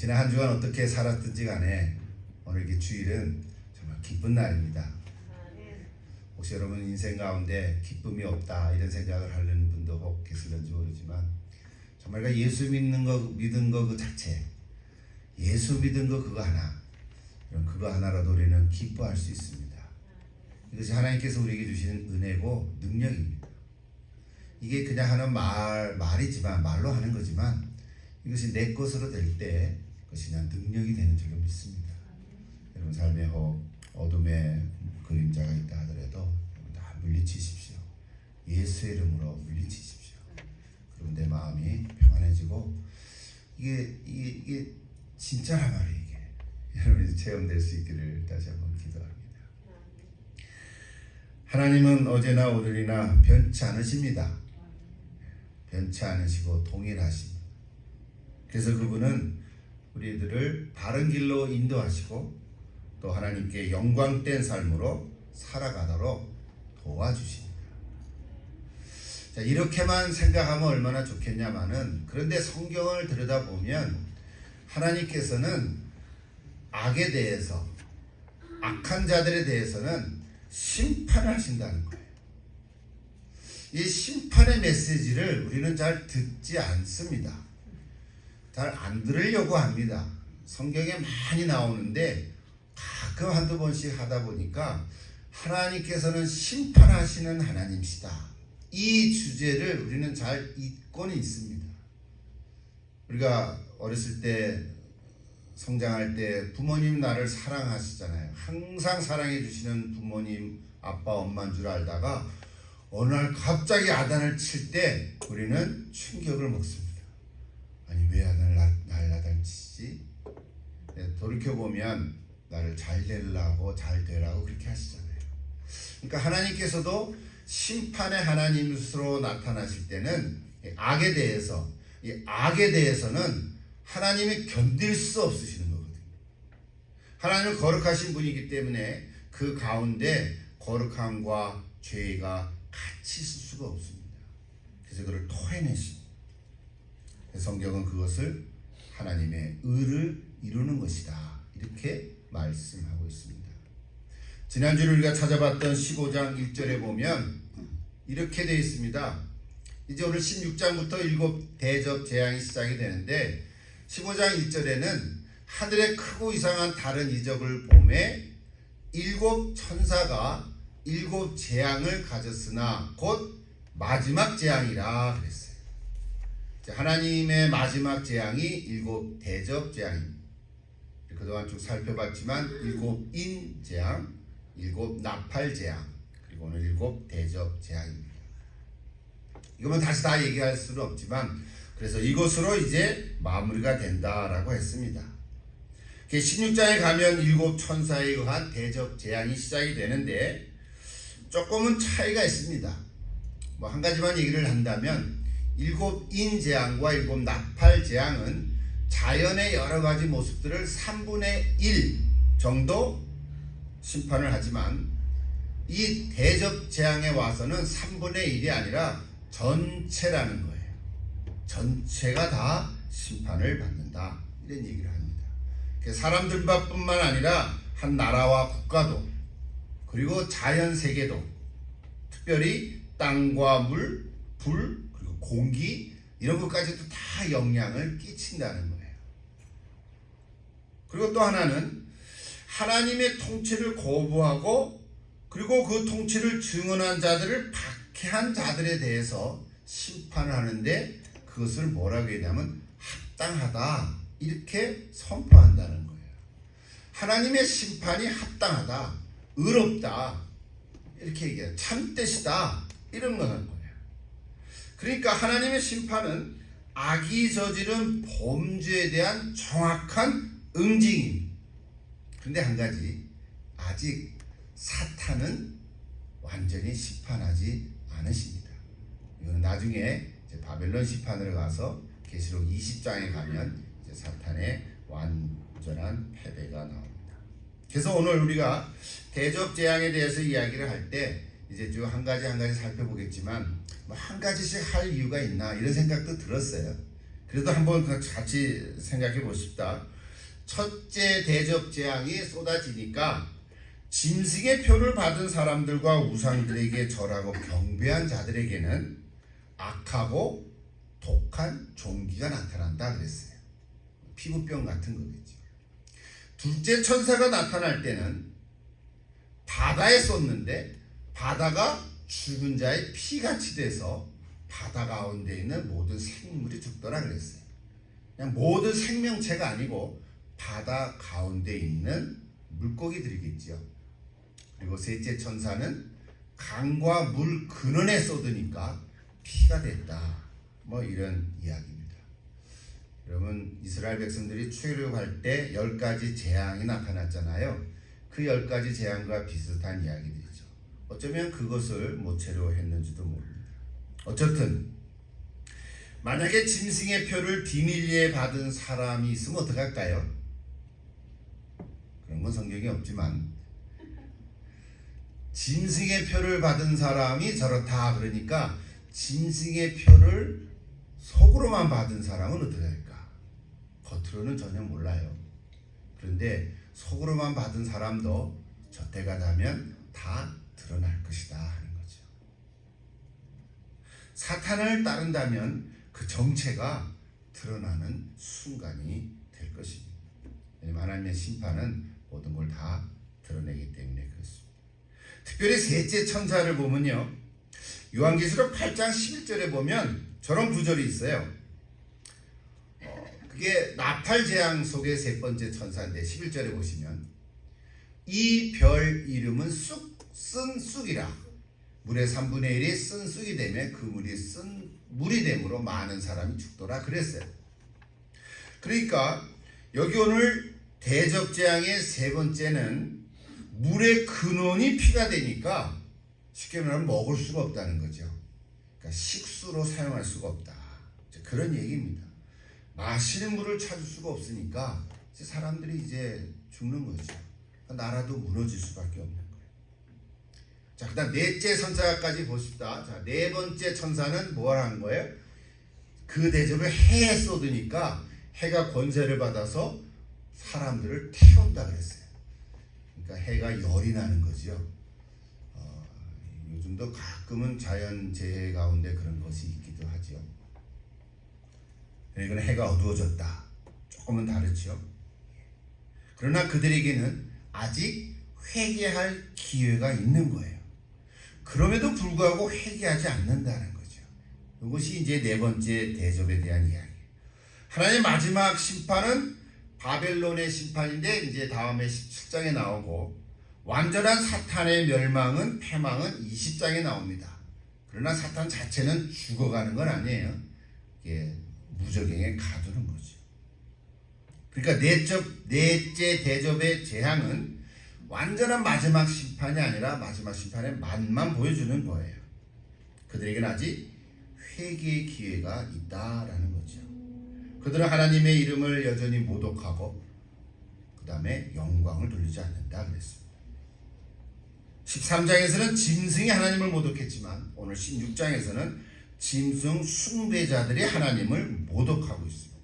지난 한 주간 어떻게 살았든지 간에 오늘 이렇게 주일은 정말 기쁜 날입니다. 혹시 여러분 인생 가운데 기쁨이 없다 이런 생각을 하는 분도 혹 계실는지 모르지만 정말 예수 믿는 거 믿은 거 그 자체, 예수 믿은 거 그거 하나, 그거 하나라도 우리는 기뻐할 수 있습니다. 이것이 하나님께서 우리에게 주시는 은혜고 능력입니다. 이게 그냥 하는 말이지만, 말로 하는 거지만 이것이 내 것으로 될 때 그것이 그냥 능력이 되는 줄로 믿습니다. 여러분 삶에 어둠의 그림자가 있다 하더라도 다 물리치십시오. 예수의 이름으로 물리치십시오. 그럼 내 마음이 평안해지고 이게 진짜란 말이에요. 이게 여러분이 체험될 수 있기를 다시 한번 기도합니다. 하나님은 어제나 오늘이나 변치 않으십니다. 변치 않으시고 동일하십니다. 그래서 그분은 우리들을 바른 길로 인도하시고 또 하나님께 영광된 삶으로 살아가도록 도와주십니다. 자, 이렇게만 생각하면 얼마나 좋겠냐마는, 그런데 성경을 들여다보면 하나님께서는 악에 대해서, 악한 자들에 대해서는 심판을 하신다는 거예요. 이 심판의 메시지를 우리는 잘 듣지 않습니다. 잘 안 들으려고 합니다. 성경에 많이 나오는데 가끔 한두 번씩 하다 보니까 하나님께서는 심판하시는 하나님이시다, 이 주제를 우리는 잘 잊고는 있습니다. 우리가 어렸을 때 성장할 때 부모님 나를 사랑하시잖아요. 항상 사랑해 주시는 부모님, 아빠, 엄마인 줄 알다가 어느 날 갑자기 야단을 칠 때 우리는 충격을 먹습니다. 아니 왜 날 야단치지? 돌이켜보면 나를 잘 되라고 그렇게 하시잖아요. 그러니까 하나님께서도 심판의 하나님으로 나타나실 때는 악에 대해서는 하나님이 견딜 수 없으시는 거거든요. 하나님은 거룩하신 분이기 때문에 그 가운데 거룩함과 죄가 같이 있을 수가 없습니다. 그래서 그를 토해내십니다. 성경은 그것을 하나님의 의를 이루는 것이다, 이렇게 말씀하고 있습니다. 지난주에 우리가 찾아봤던 15장 1절에 보면 이렇게 되어 있습니다. 이제 오늘 16장부터 7 대접 재앙이 시작이 되는데 15장 1절에는 하늘에 크고 이상한 다른 이적을 보매 7 천사가 7 재앙을 가졌으나 곧 마지막 재앙이라 그랬어요. 하나님의 마지막 재앙이 7 대접 재앙입니다. 그동안 쭉 살펴봤지만 7인 재앙, 7 나팔 재앙, 그리고 오늘 7 대접 재앙입니다. 이거는 다시 다 얘기할 수는 없지만 그래서 이것으로 이제 마무리가 된다라고 했습니다. 16장에 가면 7 천사에 의한 대접 재앙이 시작이 되는데 조금은 차이가 있습니다. 한 가지만 얘기를 한다면 7인 재앙과 7 나팔 재앙은 자연의 여러 가지 모습들을 3분의 1 정도 심판을 하지만 이 대접 재앙에 와서는 3분의 1이 아니라 전체라는 거예요. 전체가 다 심판을 받는다, 이런 얘기를 합니다. 사람들뿐만 아니라 한 나라와 국가도, 그리고 자연 세계도, 특별히 땅과 물, 불, 그리고 공기, 이런 것까지도 다 영향을 끼친다는 거예요. 그리고 또 하나는 하나님의 통치를 거부하고 그리고 그 통치를 증언한 자들을 박해한 자들에 대해서 심판을 하는데 그것을 뭐라고 했냐면 합당하다, 이렇게 선포한다는 거예요. 하나님의 심판이 합당하다, 의롭다, 이렇게 얘기해요. 참뜻이다, 이런 거는 거예요. 그러니까 하나님의 심판은 악이 저지른 범죄에 대한 정확한 응징입니다. 그런데 한 가지, 아직 사탄은 완전히 심판하지 않으십니다. 이건 나중에 이제 바벨론 심판으로 가서 계시록 20장에 가면 이제 사탄의 완전한 패배가 나옵니다. 그래서 오늘 우리가 대접 재앙에 대해서 이야기를 할 때 이제 쭉 한 가지 살펴보겠지만 한 가지씩 할 이유가 있나 이런 생각도 들었어요. 그래도 한번 같이 생각해 보십시다. 첫째 대접 재앙이 쏟아지니까 짐승의 표를 받은 사람들과 우상들에게 절하고 경배한 자들에게는 악하고 독한 종기가 나타난다 그랬어요. 피부병 같은 거겠죠. 둘째 천사가 나타날 때는 바다에 쏟는데 바다가 죽은 자의 피같이 돼서 바다 가운데 있는 모든 생물이 죽더라 그랬어요. 그냥 모든 생명체가 아니고 바다 가운데 있는 물고기들이겠죠. 그리고 셋째 천사는 강과 물 근원에 쏟으니까 피가 됐다. 뭐 이런 이야기입니다. 여러분, 이스라엘 백성들이 출애굽할 때 10가지 재앙이 나타났잖아요. 그 10가지 재앙과 비슷한 이야기들이죠. 어쩌면 그것을 모체로 했는지도 모릅니다. 어쨌든 만약에 짐승의 표를 비밀리에 받은 사람이 있으면 어떡할까요? 그런 건 성경에 없지만 짐승의 표를 받은 사람이 저렇다 그러니까 짐승의 표를 속으로만 받은 사람은 어떻게 할까? 겉으로는 전혀 몰라요. 그런데 속으로만 받은 사람도 저때가 되면 다 드러날 것이다 하는 거죠. 사탄을 따른다면 그 정체가 드러나는 순간이 될 것입니다. 왜냐하면 하나님의 심판은 모든 걸 다 드러내기 때문에 그렇습니다. 특별히 셋째 천사를 보면요, 요한계시록 8장 11절에 보면 저런 구절이 있어요. 그게 나팔 재앙 속의 세 번째 천사인데 11절에 보시면 이 별 이름은 쓴 쑥이라 물의 3분의 1이 쓴 쑥이 되면 그 물이 쓴 물이 되므로 많은 사람이 죽더라 그랬어요. 그러니까 여기 오늘 대접재앙의 세 번째는 물의 근원이 피가 되니까 쉽게 말하면 먹을 수가 없다는 거죠. 그러니까 식수로 사용할 수가 없다. 그런 얘기입니다. 마실 물을 찾을 수가 없으니까 이제 사람들이 이제 죽는 거죠. 나라도 무너질 수밖에 없는 거예요. 자, 그다음 넷째 천사까지 보십시다. 자, 네 번째 천사는 뭘 한 거예요? 그 대접을 해에 쏟으니까 해가 권세를 받아서 사람들을 태운다 그랬어요. 그러니까 해가 열이 나는 거죠. 요즘도 가끔은 자연재해 가운데 그런 것이 있기도 하죠. 이건 해가 어두워졌다. 조금은 다르죠. 그러나 그들에게는 아직 회개할 기회가 있는 거예요. 그럼에도 불구하고 회개하지 않는다는 거죠. 이것이 이제 네 번째 대접에 대한 이야기. 하나님의 마지막 심판은 바벨론의 심판인데 이제 다음에 17장에 나오고 완전한 사탄의 멸망은 패망은 20장에 나옵니다. 그러나 사탄 자체는 죽어가는 건 아니에요. 이게 무적행에 가두는 거죠. 그러니까 넷째 대접의 재앙은 완전한 마지막 심판이 아니라 마지막 심판의 맛만 보여주는 거예요. 그들에게는 아직 회개의 기회가 있다라는 거죠. 그들은 하나님의 이름을 여전히 모독하고 그 다음에 영광을 돌리지 않는다 그랬습니다. 13장에서는 짐승이 하나님을 모독했지만 오늘 16장에서는 짐승 숭배자들이 하나님을 모독하고 있습니다.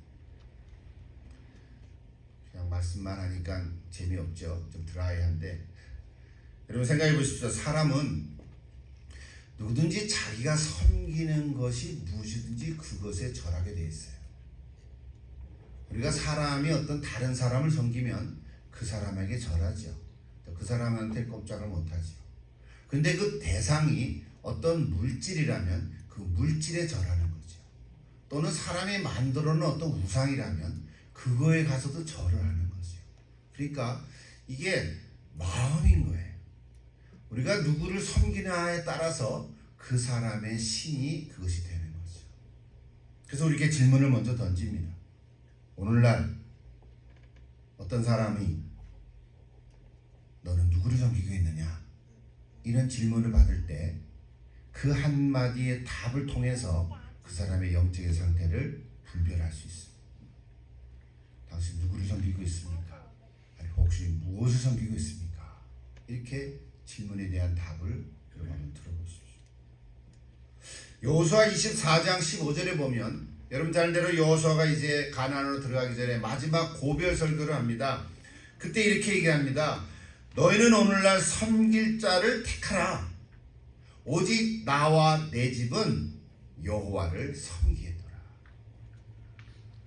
그냥 말씀만 하니까 재미없죠. 좀 드라이한데 여러분 생각해 보십시오. 사람은 누구든지 자기가 섬기는 것이 무엇이든지 그것에 절하게 되어 있어요. 우리가 사람이 어떤 다른 사람을 섬기면 그 사람에게 절하죠. 그 사람한테 꼼짝을 못하죠. 근데 그 대상이 어떤 물질이라면 그 물질에 절하는 거죠. 또는 사람이 만들어 놓은 어떤 우상이라면 그거에 가서도 절을 하는 거죠. 그러니까 이게 마음인 거예요. 우리가 누구를 섬기느냐에 따라서 그 사람의 신이 그것이 되는 거죠. 그래서 우리에게 질문을 먼저 던집니다. 오늘날 어떤 사람이 너는 누구를 섬기고 있느냐? 이런 질문을 받을 때 그 한마디의 답을 통해서 그 사람의 영적인 상태를 분별할 수 있습니다. 당신 누구를 섬기고 있습니까? 아니 혹시 무엇을 섬기고 있습니까? 이렇게 질문에 대한 답을 여러분 한번 들어보십시오. 여호수아 24장 15절에 보면 여러분 잘 아는 대로 여호수아가 이제 가나안으로 들어가기 전에 마지막 고별 설교를 합니다. 그때 이렇게 얘기합니다. 너희는 오늘날 섬길 자를 택하라. 오직 나와 내 집은 여호와를 섬기겠노라.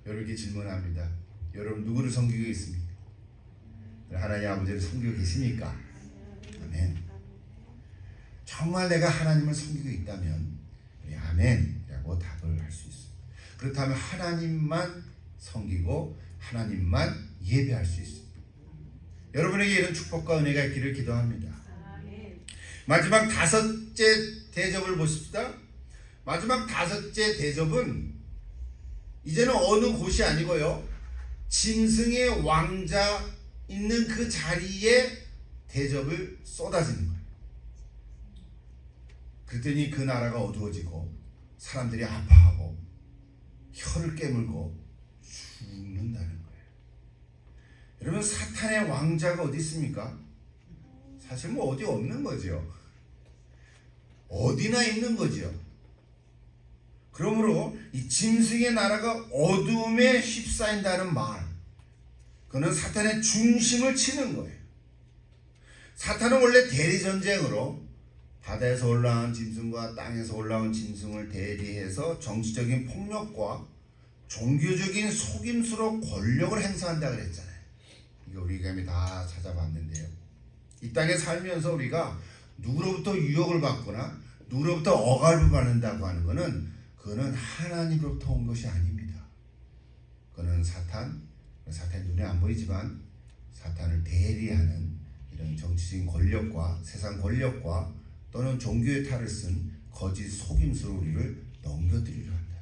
여러분께 질문합니다. 여러분 누구를 섬기고 있습니까? 하나님 아버지를 섬기고 계십니까? 아멘. 정말 내가 하나님을 섬기고 있다면 우리 아멘이라고 답을 할 수 있습니다. 그렇다면 하나님만 섬기고 하나님만 예배할 수 있습니다. 여러분에게 이런 축복과 은혜가 있기를 기도합니다. 마지막 다섯째 대접을 보십시다. 마지막 다섯째 대접은 이제는 어느 곳이 아니고요, 짐승의 왕자 있는 그 자리에 대접을 쏟아지는 거예요. 그랬더니 그 나라가 어두워지고 사람들이 아파하고 혀를 깨물고 죽는다는 거예요. 여러분, 사탄의 왕자가 어디 있습니까? 사실 뭐 어디 없는 거죠. 어디나 있는 거죠. 그러므로 이 짐승의 나라가 어둠에 휩싸인다는 말, 그는 사탄의 중심을 치는 거예요. 사탄은 원래 대리전쟁으로 바다에서 올라온 짐승과 땅에서 올라온 짐승을 대리해서 정치적인 폭력과 종교적인 속임수로 권력을 행사한다 그랬잖아요. 이거 우리가 이미 다 찾아봤는데요. 이 땅에 살면서 우리가 누구로부터 유혹을 받거나 누구로부터 억압을 받는다고 하는 것은 그거는 하나님으로부터 온 것이 아닙니다. 그거는 사탄 눈에 안 보이지만 사탄을 대리하는 이런 정치적인 권력과 세상 권력과 또는 종교의 탈을 쓴 거짓 속임수로 우리를 넘겨드리려 한다.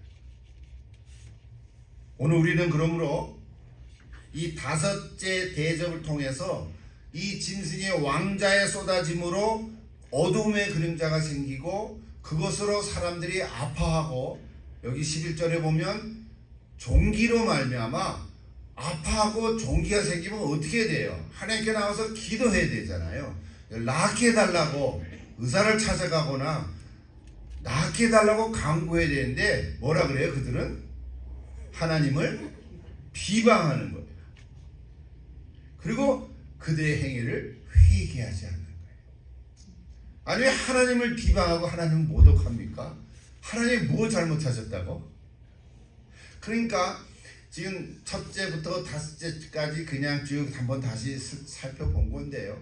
오늘 우리는 그러므로 이 다섯째 대접을 통해서 이 짐승의 왕자의 쏟아짐으로 어둠의 그림자가 생기고 그것으로 사람들이 아파하고, 여기 11절에 보면 종기로 말미암아 아파하고 종기가 생기면 어떻게 돼요? 하나님께 나와서 기도해야 되잖아요. 낫게 해달라고 의사를 찾아가거나 낫게 해달라고 간구해야 되는데 뭐라 그래요? 그들은 하나님을 비방하는 거예요. 그리고 그들의 행위를 회개하지 않는 거예요. 아니, 왜 하나님을 비방하고 하나님을 모독합니까? 하나님이 뭐 잘못하셨다고? 그러니까 지금 첫째부터 다섯째까지 그냥 쭉 한번 다시 살펴본 건데요.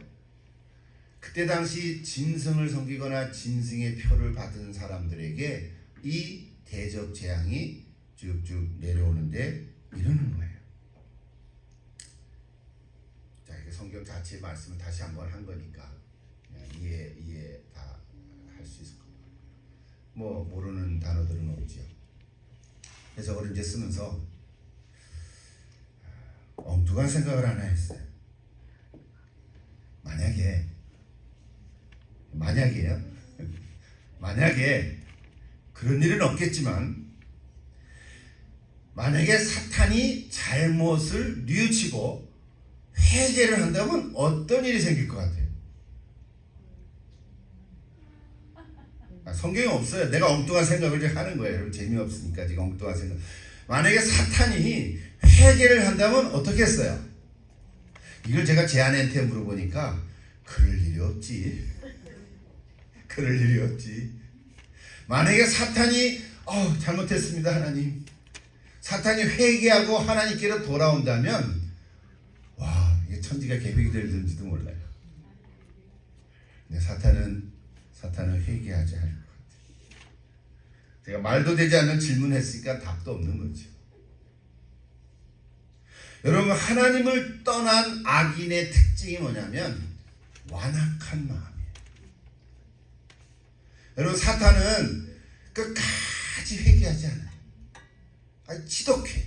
그때 당시 짐승을 섬기거나 짐승의 표를 받은 사람들에게 이 대접 재앙이 쭉쭉 내려오는데 이러는 거예요. 자, 이게 성경 자체의 말씀을 다시 한번 한 거니까 이해 다 할 수 있을 겁니다. 뭐 모르는 단어들은 없죠. 그래서 저걸 이제 쓰면서 엉뚱한 생각을 하나 했어요. 만약에 그런 일은 없겠지만, 만약에 사탄이 잘못을 뉘우치고 회개를 한다면 어떤 일이 생길 것 같아요? 성경에 없어요. 내가 엉뚱한 생각을 하는 거예요. 여러분, 재미없으니까 지금 엉뚱한 생각. 만약에 사탄이 회개를 한다면 어떻게 했어요? 이걸 제가 제 아내한테 물어보니까 그럴 일이 없지. 만약에 사탄이 잘못했습니다 하나님, 사탄이 회개하고 하나님께로 돌아온다면 와, 이게 천지가 개벽이 될지도 몰라요. 근데 사탄은 회개하지 않을 것 같아요. 제가 말도 되지 않는 질문했으니까 답도 없는 거죠. 여러분, 하나님을 떠난 악인의 특징이 뭐냐면 완악한 마음이에요. 여러분, 사탄은 끝까지 회개하지 않아요. 아주 지독해.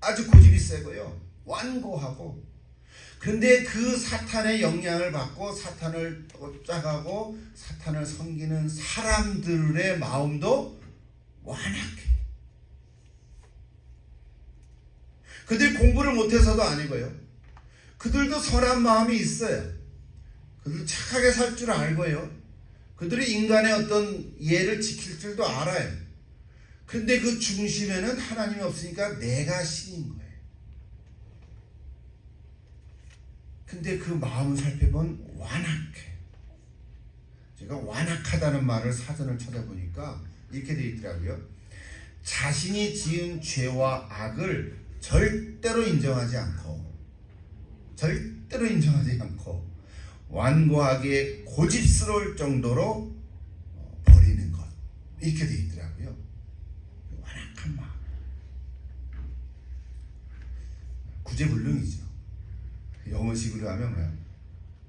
아주 고집이 세고요, 완고하고. 그런데 그 사탄의 영향을 받고 사탄을 쫓아가고 사탄을 섬기는 사람들의 마음도 완악해. 그들 공부를 못해서도 아니고요, 그들도 선한 마음이 있어요. 그들도 착하게 살 줄 알고요, 그들이 인간의 어떤 예를 지킬 줄도 알아요. 근데 그 중심에는 하나님이 없으니까 내가 신인 거예요. 근데 그 마음을 살펴본 완악해. 제가 완악하다는 말을 사전을 찾아보니까 이렇게 되어 있더라고요. 자신이 지은 죄와 악을 절대로 인정하지 않고 완고하게 고집스러울 정도로 버리는 것, 이렇게 되어 있더라고요. 완악한 마음, 구제불능이죠. 영어식으로 하면 뭐야?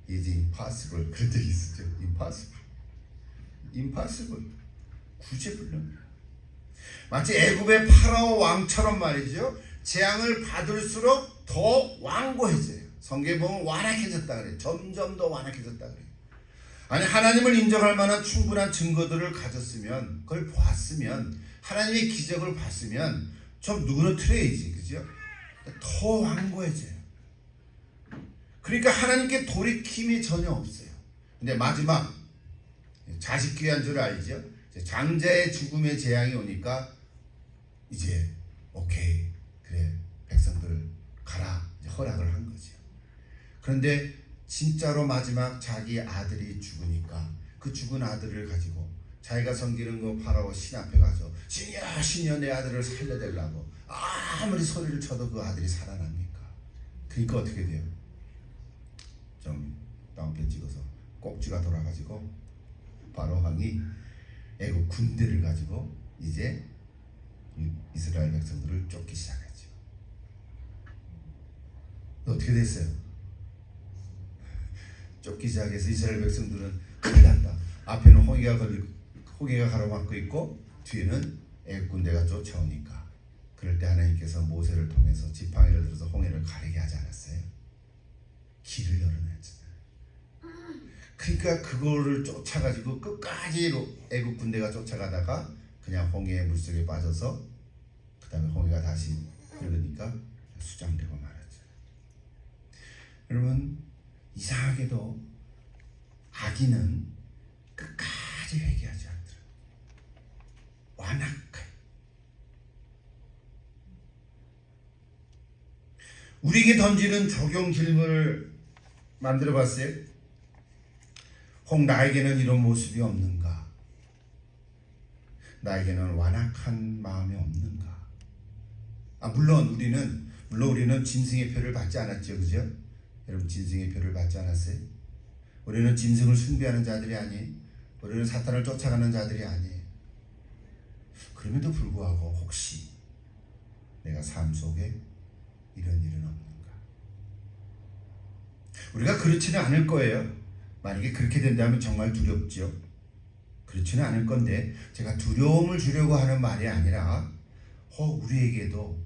It's impossible. 그런 적이 있었죠. impossible. 구제불능. 마치 애굽의 파라오 왕처럼 말이죠. 재앙을 받을수록 더 완고해져요. 성경에 보면 완악해졌다 그래요. 점점 더 완악해졌다 그래요. 아니, 하나님을 인정할 만한 충분한 증거들을 가졌으면, 그걸 보았으면, 하나님의 기적을 봤으면 좀 누그러뜨려야지, 그죠? 더 완고해져요. 그러니까 하나님께 돌이킴이 전혀 없어요. 근데 마지막, 자식 귀한 줄 알죠? 장자의 죽음의 재앙이 오니까 이제 오케이, 그래, 백성들 가라, 이제 허락을 한 거죠. 그런데 진짜로 마지막 자기 아들이 죽으니까 그 죽은 아들을 가지고 자기가 섬기는 그 파라오 신 앞에 가서 신이여 내 아들을 살려달라고 아무리 소리를 쳐도 그 아들이 살아납니까? 그러니까 어떻게 돼요? 좀 다운표 찍어서 꼭지가 돌아가지고 바로 왕이 애국 군대를 가지고 이제 이스라엘 백성들을 쫓기 시작했죠. 어떻게 됐어요? 쫓기 시작해서 이스라엘 백성들은 큰일 났다. 앞에는 홍해가 가로막고 있고 뒤에는 애국 군대가 쫓아오니까, 그럴 때 하나님께서 모세를 통해서 지팡이를 들어서 홍해를 가리게 하지 않았어요? 길을 열어냈잖아요. 그러니까 그거를 쫓아가지고 끝까지 애국 군대가 쫓아가다가 그냥 홍해의 물속에 빠져서 그 다음에 홍해가 다시 흐르니까 수장되고 말았죠. 여러분, 이상하게도 악인은 끝까지 회개하지 않더라고요. 완악해. 우리에게 던지는 적용 질문을 만들어 봤어요. 혹 나에게는 이런 모습이 없는가? 나에게는 완악한 마음이 없는가? 물론 우리는 짐승의 표를 받지 않았죠, 그죠? 여러분, 짐승의 표를 받지 않았어요? 우리는 짐승을 숭배하는 자들이 아니에요. 우리는 사탄을 쫓아가는 자들이 아니에요. 그럼에도 불구하고 혹시 내가 삶 속에 이런 일은 없는가? 우리가 그렇지는 않을 거예요. 만약에 그렇게 된다면 정말 두렵죠. 그렇지는 않을 건데, 제가 두려움을 주려고 하는 말이 아니라 우리에게도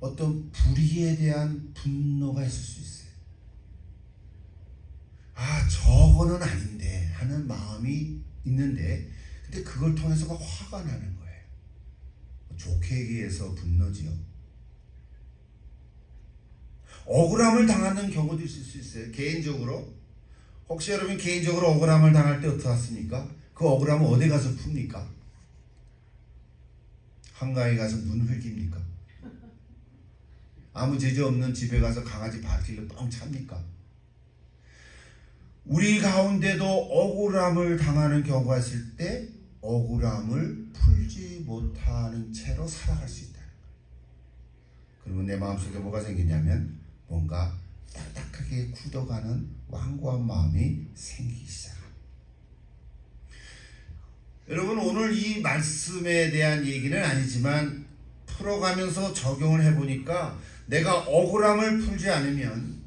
어떤 불의에 대한 분노가 있을 수 있어요. 저거는 아닌데 하는 마음이 있는데, 근데 그걸 통해서 화가 나는 거예요. 좋게 얘기해서 분노지요. 억울함을 당하는 경우도 있을 수 있어요. 개인적으로. 혹시 여러분 개인적으로 억울함을 당할 때 어떻습니까? 그 억울함은 어디 가서 풉니까? 한가에 가서 눈 흘깁니까? 아무 죄도 없는 집에 가서 강아지 발길로 뻥 찹니까? 우리 가운데도 억울함을 당하는 경우가 있을 때 억울함을 풀지 못하는 채로 살아갈 수 있다는 거예요. 그러면 내 마음속에 뭐가 생기냐면 뭔가 딱딱하게 굳어가는 완고한 마음이 생기기 시작합니다. 여러분, 오늘 이 말씀에 대한 얘기는 아니지만 풀어가면서 적용을 해보니까 내가 억울함을 풀지 않으면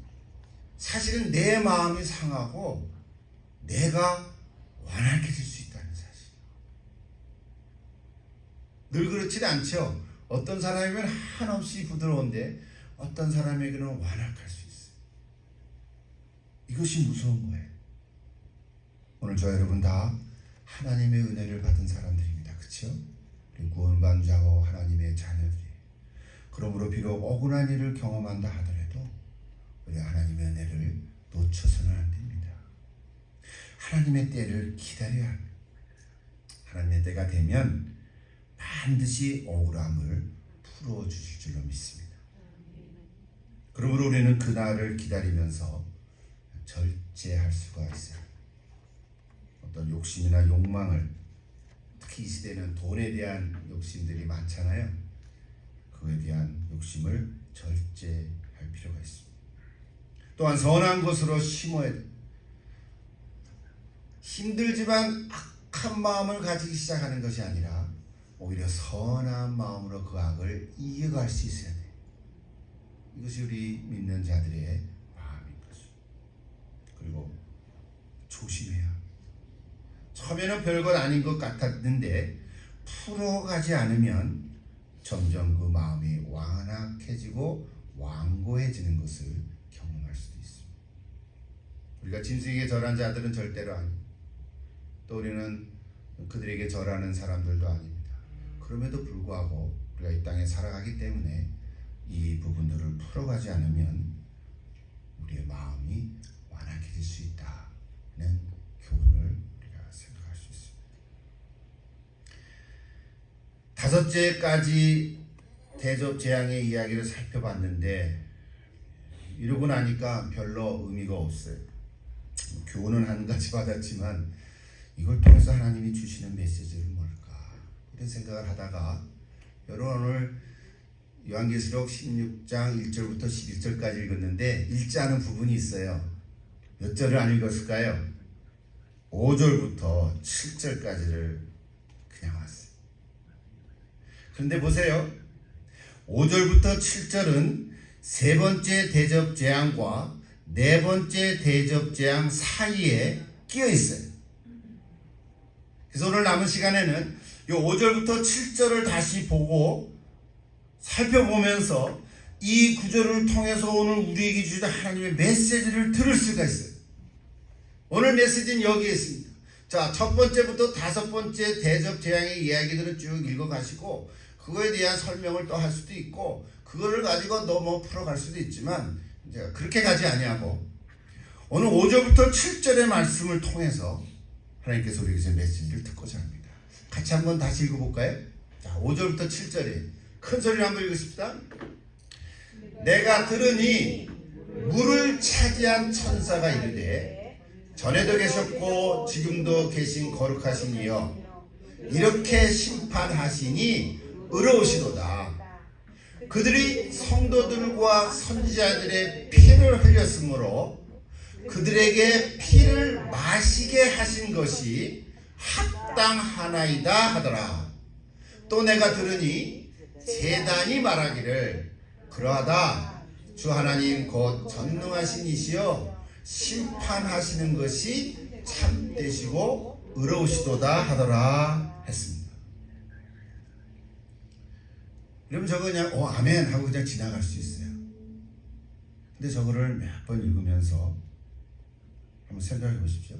사실은 내 마음이 상하고 내가 완악해질 수 있다는 사실. 늘 그렇지는 않죠. 어떤 사람이면 한없이 부드러운데 어떤 사람에게는 완악할 수 있어요. 이것이 무서운 거예요. 오늘 저 여러분 다 하나님의 은혜를 받은 사람들입니다. 그렇죠? 우리 구원받은 자고 하나님의 자녀들이에요. 그러므로 비록 억울한 일을 경험한다 하더라도 우리 하나님의 은혜를 놓쳐서는 안 됩니다. 하나님의 때를 기다려야 합니다. 하나님의 때가 되면 반드시 억울함을 풀어주실 줄로 믿습니다. 그러므로 우리는 그날을 기다리면서 절제할 수가 있어요. 어떤 욕심이나 욕망을, 특히 이 시대는 돈에 대한 욕심들이 많잖아요. 그거에 대한 욕심을 절제할 필요가 있습니다. 또한 선한 것으로 심어야 돼요. 힘들지만 악한 마음을 가지기 시작하는 것이 아니라 오히려 선한 마음으로 그 악을 이겨갈 수 있어야 돼요. 이것이 우리 믿는 자들의 마음인 것이죠. 그리고 조심해야 합니다. 처음에는 별것 아닌 것 같았는데 풀어가지 않으면 점점 그 마음이 완악해지고 완고해지는 것을 경험할 수도 있습니다. 우리가 짐승에게 절한 자들은 절대로 아닙니다. 또 우리는 그들에게 절하는 사람들도 아닙니다. 그럼에도 불구하고 우리가 이 땅에 살아가기 때문에 이 부분들을 풀어가지 않으면 우리의 마음이 완악해질 수 있다는 교훈을 우리가 생각할 수 있습니다. 다섯째까지 대접 재앙의 이야기를 살펴봤는데 이러고 나니까 별로 의미가 없어요. 교훈은 한 가지 받았지만 이걸 통해서 하나님이 주시는 메시지는 뭘까? 이런 생각을 하다가 여러분 오늘 요한계시록 16장 1절부터 11절까지 읽었는데 읽지 않은 부분이 있어요. 몇 절을 안 읽었을까요? 5절부터 7절까지를 그냥 왔어요. 그런데 보세요. 5절부터 7절은 세 번째 대접 재앙과 네 번째 대접 재앙 사이에 끼어 있어요. 그래서 오늘 남은 시간에는 이 5절부터 7절을 다시 보고 살펴보면서 이 구절을 통해서 오늘 우리에게 주신 하나님의 메시지를 들을 수가 있어요. 오늘 메시지는 여기에 있습니다. 자, 첫 번째부터 다섯 번째 대접 재앙의 이야기들을 쭉 읽어가시고 그거에 대한 설명을 또 할 수도 있고 그거를 가지고 너무 풀어갈 수도 있지만 제가 그렇게 가지 아니하고 오늘 5절부터 7절의 말씀을 통해서 하나님께서 우리에게 주신 메시지를 듣고자 합니다. 같이 한번 다시 읽어볼까요? 자, 5절부터 7절에 큰 소리로 한번 읽읍시다. 내가 들으니 물을 차지한 천사가 이르되 전에도 계셨고 지금도 계신 거룩하신 이여 이렇게 심판하시니 의로우시도다. 그들이 성도들과 선지자들의 피를 흘렸으므로 그들에게 피를 마시게 하신 것이 합당하나이다 하더라. 또 내가 들으니 제단이 말하기를 그러하다. 주 하나님 곧 전능하신 이시여 심판하시는 것이 참되시고 의로우시도다 하더라 했습니다. 그러면 저거 그냥 아멘 하고 그냥 지나갈 수 있어요. 근데 저거를 몇 번 읽으면서 한번 생각해 보십시오.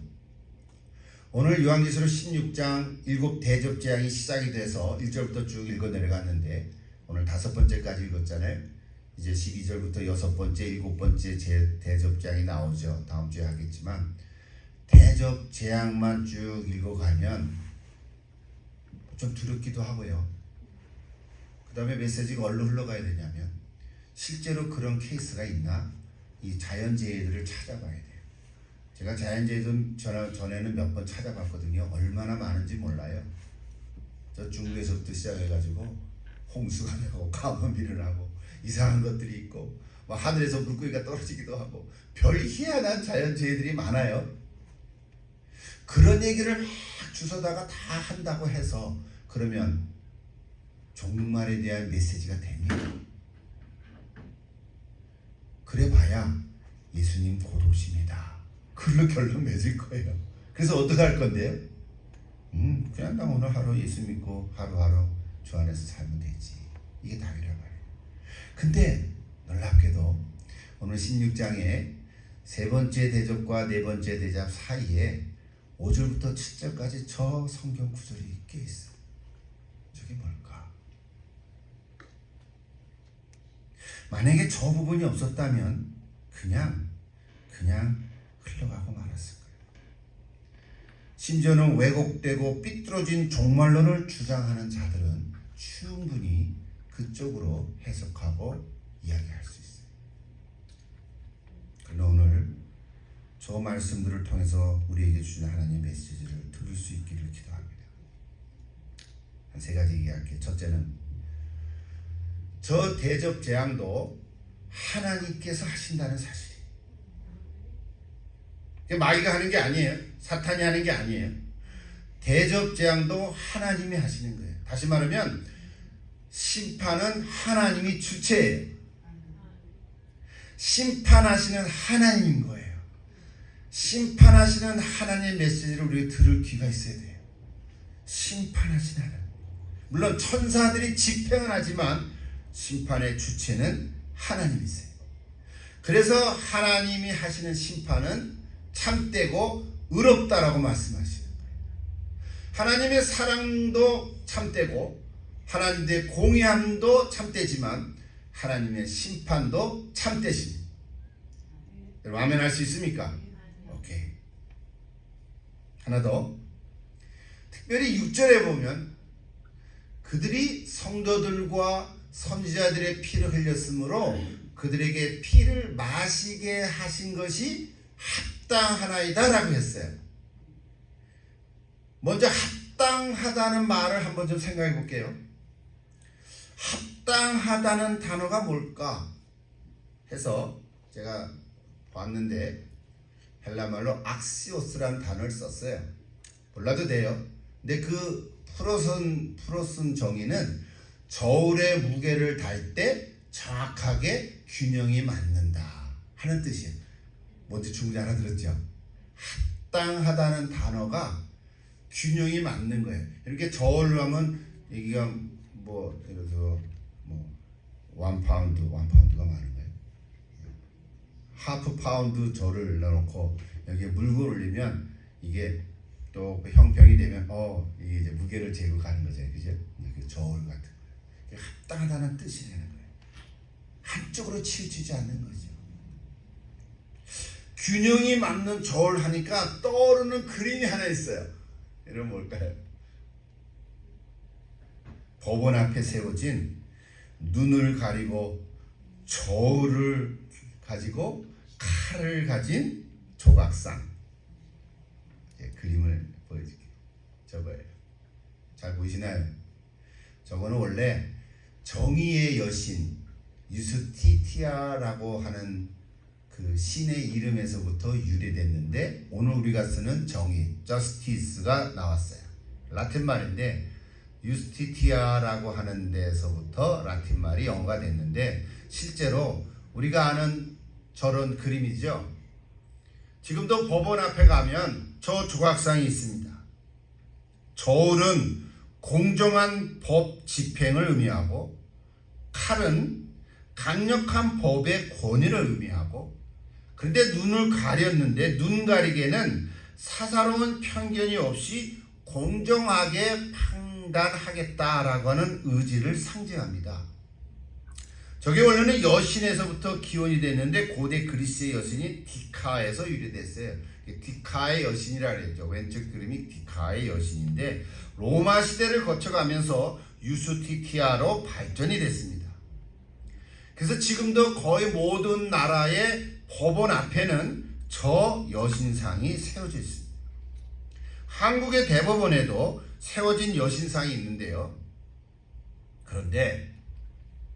오늘 요한계시록 16장 7 대접 재앙이 시작이 돼서 1절부터 쭉 읽어 내려갔는데 오늘 다섯 번째까지 읽었잖아요. 이제 12절부터 여섯 번째, 일곱 번째 대접 재앙이 나오죠. 다음 주에 하겠지만 대접 재앙만 쭉 읽어가면 좀 두렵기도 하고요. 그 다음에 메시지가 어디로 흘러가야 되냐면 실제로 그런 케이스가 있나 이 자연재해들을 찾아봐야 돼요. 제가 자연재해도 전에는 몇 번 찾아봤거든요. 얼마나 많은지 몰라요. 저 중국에서부터 시작해가지고 홍수가 나고 가뭄이 일어나고 이상한 것들이 있고 하늘에서 물고기가 떨어지기도 하고 별 희한한 자연재해들이 많아요. 그런 얘기를 막 주워다가 다 한다고 해서 그러면 종말에 대한 메시지가 됩니다. 그래봐야 예수님 곧 오십니다. 그걸로 결론 맺을 거예요. 그래서 어떻게 할 건데요? 그냥 나 오늘 하루 예수 믿고 하루하루 주 안에서 살면 되지. 이게 답이란 말이에요. 근데 놀랍게도 오늘 16장에 세 번째 대접과 네 번째 대접 사이에 5절부터 7절까지 저 성경 구절이 껴 있어요. 저게 뭘까? 만약에 저 부분이 없었다면 그냥 흘러가고 말았을 거예요. 심지어는 왜곡되고 삐뚤어진 종말론을 주장하는 자들은 충분히 그쪽으로 해석하고 이야기할 수 있어요. 그러나 오늘 저 말씀들을 통해서 우리에게 주신 하나님의 메시지를 들을 수 있기를 기도합니다. 한 세 가지 얘기할게요. 첫째는 저 대접 재앙도 하나님께서 하신다는 사실이에요. 마귀가 하는 게 아니에요. 사탄이 하는 게 아니에요. 대접 재앙도 하나님이 하시는 거예요. 다시 말하면 심판은 하나님이 주체예요. 심판하시는 하나님인 거예요. 심판하시는 하나님의 메시지를 우리가 들을 귀가 있어야 돼요. 심판하시는 하나님. 물론 천사들이 집행은 하지만 심판의 주체는 하나님이세요. 그래서 하나님이 하시는 심판은 참되고 의롭다라고 말씀하시는 거예요. 하나님의 사랑도 참되고 하나님의 공의함도 참되지만 하나님의 심판도 참되십니다. 여러분 아멘할 수 있습니까? 오케이. 하나 더. 특별히 6절에 보면 그들이 성도들과 선지자들의 피를 흘렸으므로 그들에게 피를 마시게 하신 것이 합당하나이다 라고 했어요. 먼저 합당하다는 말을 한번 좀 생각해 볼게요. 합당하다는 단어가 뭘까 해서 제가 봤는데 헬라말로 악시오스라는 단어를 썼어요. 몰라도 돼요. 근데 그 풀어쓴 정의는 저울의 무게를 달 때 정확하게 균형이 맞는다 하는 뜻이에요. 뭔지 충분히 알아들었죠? 합당하다는 단어가 균형이 맞는 거예요. 이렇게 저울로 하면 여기가 뭐 예를 들어 뭐 1파운드가 많은 거예요. 하프 파운드 저를 넣어놓고 여기에 물건을 올리면 이게 또 형평이 되면 이게 이제 무게를 재고 가는 거죠. 그죠? 저울 같은 거. 합당하다는 뜻이 되는 거예요. 한쪽으로 치우치지 않는 거죠. 균형이 맞는 저울 하니까 떠오르는 그림이 하나 있어요. 이런 뭘까요? 법원 앞에 세워진 눈을 가리고 저울을 가지고 칼을 가진 조각상. 그림을 보여줄게요. 저거예요. 잘 보이시나요? 저거는 원래 정의의 여신 유스티티아라고 하는 그 신의 이름에서부터 유래됐는데 오늘 우리가 쓰는 정의, justice가 나왔어요. 라틴 말인데 유스티티아라고 하는 데서부터 라틴 말이 영어가 됐는데 실제로 우리가 아는 저런 그림이죠. 지금도 법원 앞에 가면 저 조각상이 있습니다. 저울은 공정한 법 집행을 의미하고 칼은 강력한 법의 권위를 의미하고 그런데 눈을 가렸는데 눈 가리개는 사사로운 편견이 없이 공정하게 판단하겠다라고 하는 의지를 상징합니다. 저게 원래는 여신에서부터 기원이 됐는데 고대 그리스의 여신이 디카에서 유래됐어요. 디카의 여신이라 그랬죠. 왼쪽 그림이 디카의 여신인데 로마 시대를 거쳐가면서 유스티티아로 발전이 됐습니다. 그래서 지금도 거의 모든 나라의 법원 앞에는 저 여신상이 세워져 있습니다. 한국의 대법원에도 세워진 여신상이 있는데요. 그런데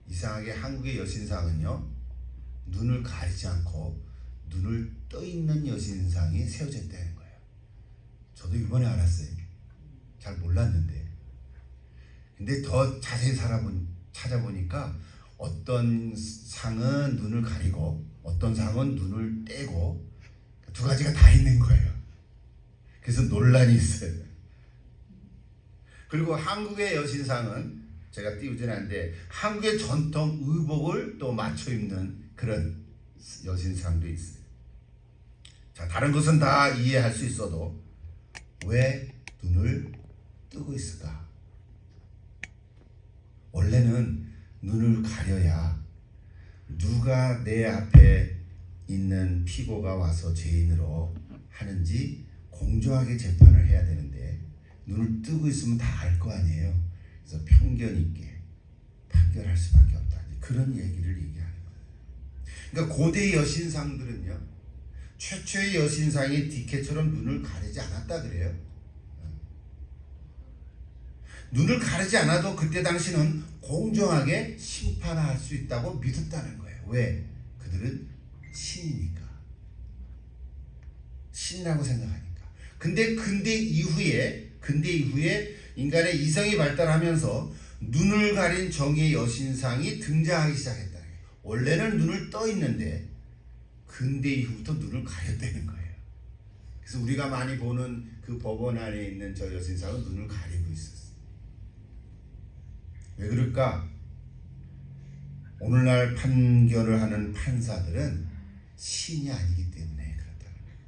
이상하게 한국의 여신상은요, 눈을 가리지 않고 눈을 떠 있는 여신상이 세워져 있다는 거예요. 저도 이번에 알았어요. 잘 몰랐는데. 근데 더 자세히 찾아보니까 어떤 상은 눈을 가리고 어떤 상은 눈을 떼고 두 가지가 다 있는 거예요. 그래서 논란이 있어요. 그리고 한국의 여신상은 제가 띄우진 않는데 한국의 전통 의복을 또 맞춰 입는 그런 여신상도 있어요. 자, 다른 것은 다 이해할 수 있어도 왜 눈을 뜨고 있을까? 원래는 눈을 가려야 누가 내 앞에 있는 피고가 와서 죄인으로 하는지 공정하게 재판을 해야 되는데 눈을 뜨고 있으면 다 알 거 아니에요. 그래서 편견 있게 판결할 수밖에 없다. 그런 얘기를 얘기하는 거예요. 그러니까 고대 여신상들은요, 최초의 여신상이 디케처럼 눈을 가리지 않았다 그래요. 눈을 가리지 않아도 그때 당시는 공정하게 심판할 수 있다고 믿었다는 거예요. 왜? 그들은 신이니까. 신이라고 생각하니까. 근데 근대 이후에 인간의 이성이 발달하면서 눈을 가린 정의의 여신상이 등장하기 시작했다는 거예요. 원래는 눈을 떠 있는데 근대 이후부터 눈을 가렸다는 거예요. 그래서 우리가 많이 보는 그 법원 안에 있는 저 여신상은 눈을 가리고 있었어요. 왜 그럴까? 오늘날 판결을 하는 판사들은 신이 아니기 때문에 그렇다는 거예요.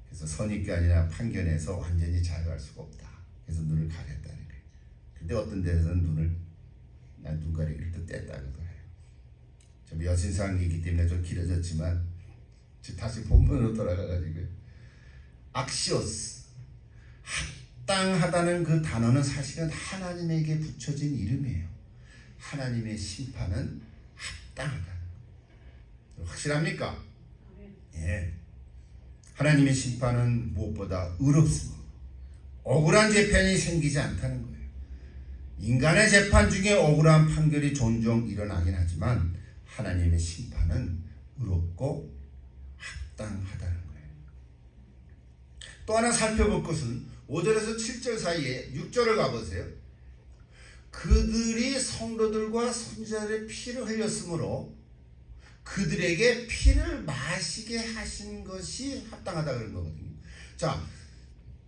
그래서 선입견이나 판결에서 완전히 자유할 수가 없다. 그래서 눈을 가렸다는 거예요. 근데 어떤 데서는 난 눈 가리기를 또 뗐다고도 해요. 좀 여신상이기 때문에 좀 길어졌지만 다시 본문으로 돌아가가지고 악시오스, 합당하다는 그 단어는 사실은 하나님에게 붙여진 이름이에요. 하나님의 심판은 합당하다. 확실합니까? 예. 하나님의 심판은 무엇보다 의롭습니다. 억울한 재판이 생기지 않다는 거예요. 인간의 재판 중에 억울한 판결이 종종 일어나긴 하지만 하나님의 심판은 의롭고 합당하다는 거예요. 또 하나 살펴볼 것은 5절에서 7절 사이에 6절을 가보세요. 그들이 성도들과 선지자들의 피를 흘렸으므로 그들에게 피를 마시게 하신 것이 합당하다 그런 거거든요. 자,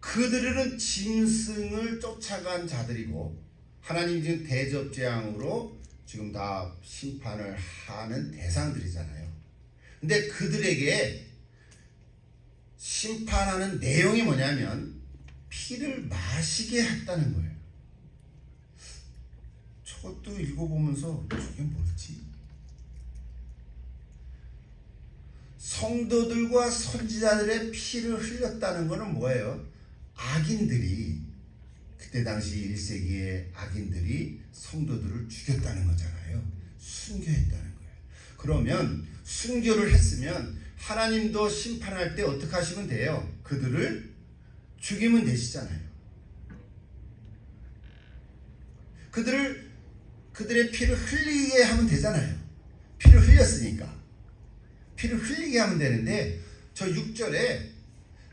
그들은 짐승을 쫓아간 자들이고 하나님 지금 대접재앙으로 지금 다 심판을 하는 대상들이잖아요. 근데 그들에게 심판하는 내용이 뭐냐면 피를 마시게 했다는 거예요. 저것도 읽어보면서 저게 뭐지? 성도들과 선지자들의 피를 흘렸다는 것은 뭐예요? 악인들이, 그때 당시 1세기의 악인들이 성도들을 죽였다는 거잖아요. 순교했다는 거예요. 그러면 순교를 했으면 하나님도 심판할 때 어떻게 하시면 돼요? 그들을 죽이면 되시잖아요. 그들의 피를 흘리게 하면 되잖아요. 피를 흘렸으니까. 피를 흘리게 하면 되는데 저 6절에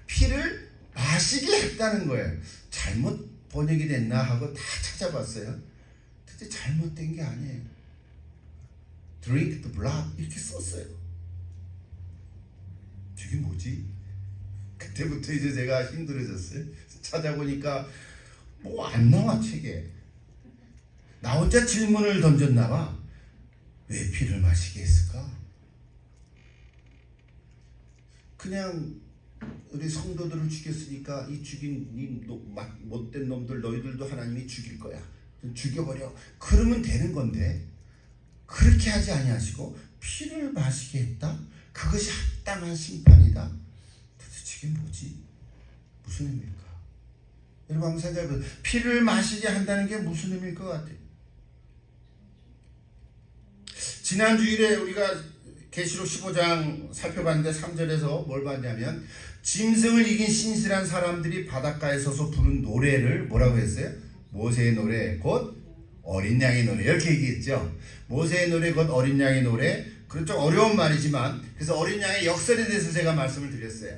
피를 마시게 했다는 거예요. 잘못 번역이 됐나 하고 다 찾아봤어요. 근데 잘못된 게 아니에요. Drink the blood 이렇게 썼어요. 저게 뭐지? 그때부터 이제 제가 힘들어졌어요. 찾아보니까 뭐 안 나와 책에. 나 혼자 질문을 던졌나 봐. 왜 피를 마시게 했을까? 그냥 우리 성도들을 죽였으니까 이 죽인 이 못된 놈들 너희들도 하나님이 죽일 거야. 죽여버려. 그러면 되는 건데 그렇게 하지 아니하시고 피를 마시게 했다? 그것이 합당한 심판이다. 도대체 이게 뭐지? 무슨 의미일까? 여러분 한번 생각해보세요. 피를 마시게 한다는 게 무슨 의미일 것 같아요? 지난 주일에 우리가 계시록 15장 살펴봤는데 3절에서 뭘 봤냐면 짐승을 이긴 신실한 사람들이 바닷가에 서서 부른 노래를 뭐라고 했어요? 모세의 노래 곧 어린 양의 노래 이렇게 얘기했죠. 모세의 노래 곧 어린 양의 노래. 그건 좀 어려운 말이지만 그래서 어린 양의 역설에 대해서 제가 말씀을 드렸어요.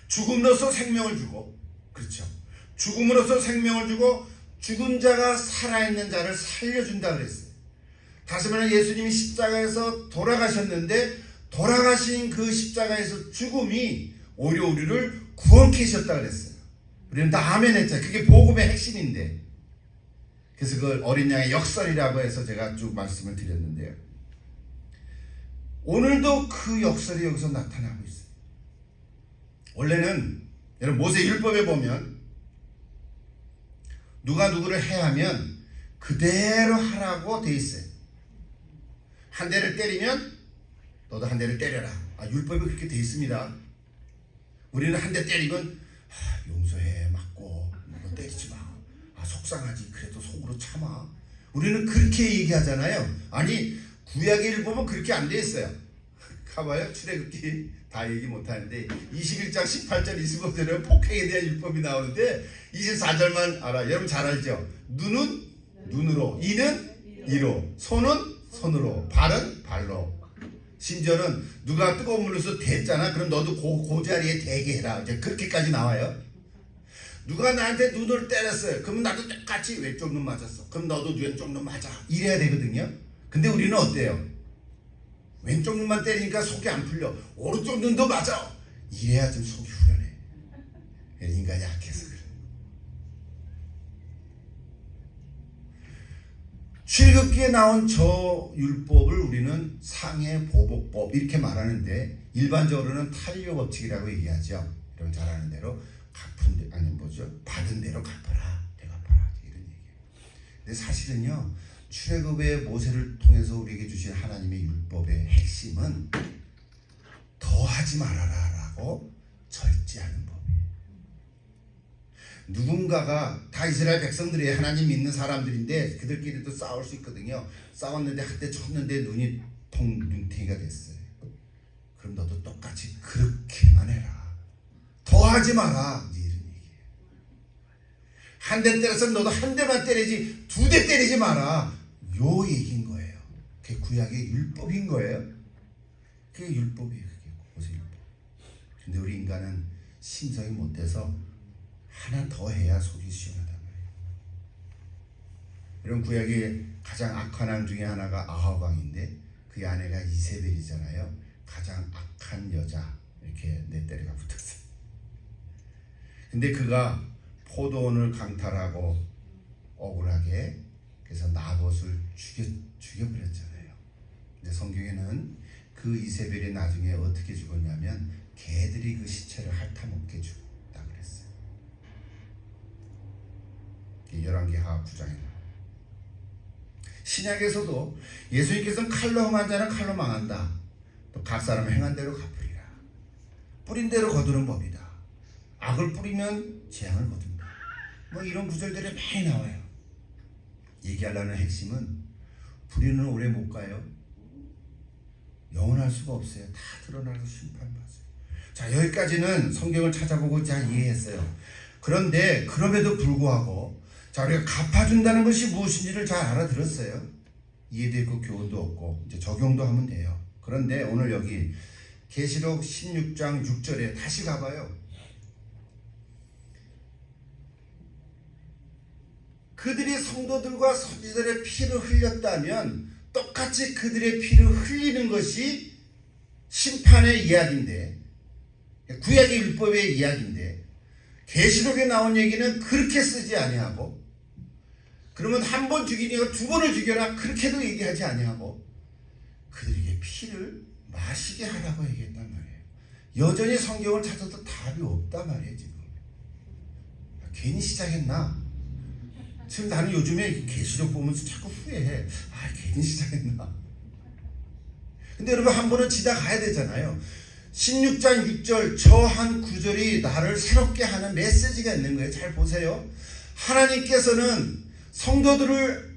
죽음으로써 생명을 주고, 그렇죠, 죽음으로써 생명을 주고 죽은 자가 살아있는 자를 살려준다 그랬어요. 다시 말하면 예수님이 십자가에서 돌아가셨는데 돌아가신 그 십자가에서 죽음이 오히려 우리를 구원케 하셨다 그랬어요. 우리는 다 아멘 했잖아요. 그게 복음의 핵심인데. 그래서 그걸 어린 양의 역설이라고 해서 제가 쭉 말씀을 드렸는데요. 오늘도 그 역설이 여기서 나타나고 있어요. 원래는 여러분 모세 율법에 보면 누가 누구를 해하면 그대로 하라고 돼 있어요. 한 대를 때리면 너도 한 대를 때려라. 율법이 그렇게 돼 있습니다. 우리는 한 대 때리면 용서해 맞고 때리지 마. 아, 속상하지. 그래도 속으로 참아. 우리는 그렇게 얘기하잖아요. 아니, 구약의 율법은 그렇게 안 돼 있어요. 가봐요. 출애굽기 다 얘기 못하는데 21장 18절 25절에 폭행에 대한 율법이 나오는데 24절만 알아. 여러분 잘 알죠? 눈은 눈으로, 이는 이로, 손은 손으로, 발은 발로. 심지어는 누가 뜨거운 물로서 댔잖아. 그럼 너도 그 자리에 대게 해라. 이제 그렇게까지 나와요. 누가 나한테 눈을 때렸어요. 그럼 나도 똑같이 왼쪽 눈 맞았어. 그럼 너도 왼쪽 눈 맞아. 이래야 되거든요. 근데 우리는 어때요? 왼쪽 눈만 때리니까 속이 안 풀려. 오른쪽 눈도 맞아. 이래야 좀 속이 후련해. 인간이 약해서 그래. 출애굽기에 나온 저 율법을 우리는 상해 보복법 이렇게 말하는데 일반적으로는 탄료 법칙이라고 얘기하죠. 여러분 잘 아는 대로 갚은 데 아니 뭐죠? 받은 대로 갚아라. 내가 갚아라 이런 얘기예요. 근데 사실은요. 출애굽의 모세를 통해서 우리에게 주신 하나님의 율법의 핵심은 더하지 말아라라고 절제하는 법이에요. 누군가가 다 이스라엘 백성들이 하나님 믿는 사람들인데 그들끼리도 싸울 수 있거든요. 싸웠는데 한대 쳤는데 눈이 눈탱이가 됐어요. 그럼 너도 똑같이 그렇게만 해라. 더하지 마라. 이런 얘기예요. 한 대 때려서 너도 한 대만 때리지 2대 때리지 마라. 요 얘기인 거예요. 그게 구약의 율법인 거예요. 그게 율법이에요. 그게 모세 율법. 근데 우리 인간은 심성이 못돼서 하나 더 해야 속이 시원하단 말이에요. 이런 구약의 가장 악한 왕 중에 하나가 아합 왕인데 그 아내가 이세벨이잖아요. 가장 악한 여자 이렇게 네 때리가 붙었어요. 근데 그가 포도원을 강탈하고 억울하게 그래서 나봇을 죽여버렸잖아요. 근데 성경에는 그 이세벨이 나중에 어떻게 죽었냐면 개들이 그 시체를 핥아먹게 죽었다 그랬어요. 열왕기하 9장에 나와요. 신약에서도 예수님께서는 칼로 흥한 자는 칼로 망한다. 또 각 사람 행한 대로 갚으리라. 뿌린 대로 거두는 법이다. 악을 뿌리면 재앙을 거둔다. 뭐 이런 구절들이 많이 나와요. 얘기하려는 핵심은 불의는 오래 못 가요. 영원할 수가 없어요. 다 드러나서 심판받아요. 자, 여기까지는 성경을 찾아보고 잘 이해했어요. 그런데 그럼에도 불구하고 자, 우리가 갚아준다는 것이 무엇인지를 잘 알아들었어요. 이해되고 교훈도 얻고 이제 적용도 하면 돼요. 그런데 오늘 여기 계시록 16장 6절에 다시 가봐요. 그들이 성도들과 선지자들의 피를 흘렸다면 똑같이 그들의 피를 흘리는 것이 심판의 이야기인데 구약의 율법의 이야기인데 계시록에 나온 얘기는 그렇게 쓰지 아니하고 그러면 한 번 죽이니까 2번을 죽여라 그렇게도 얘기하지 아니하고 그들에게 피를 마시게 하라고 얘기했단 말이에요. 여전히 성경을 찾아도 답이 없단 말이에요. 지금 괜히 시작했나? 지금 나는 요즘에 계시록 보면서 자꾸 후회해. 아, 괜히 시작했나? 근데 여러분 한 번은 지나가야 되잖아요. 16장 6절 저 한 구절이 나를 새롭게 하는 메시지가 있는 거예요. 잘 보세요. 하나님께서는 성도들을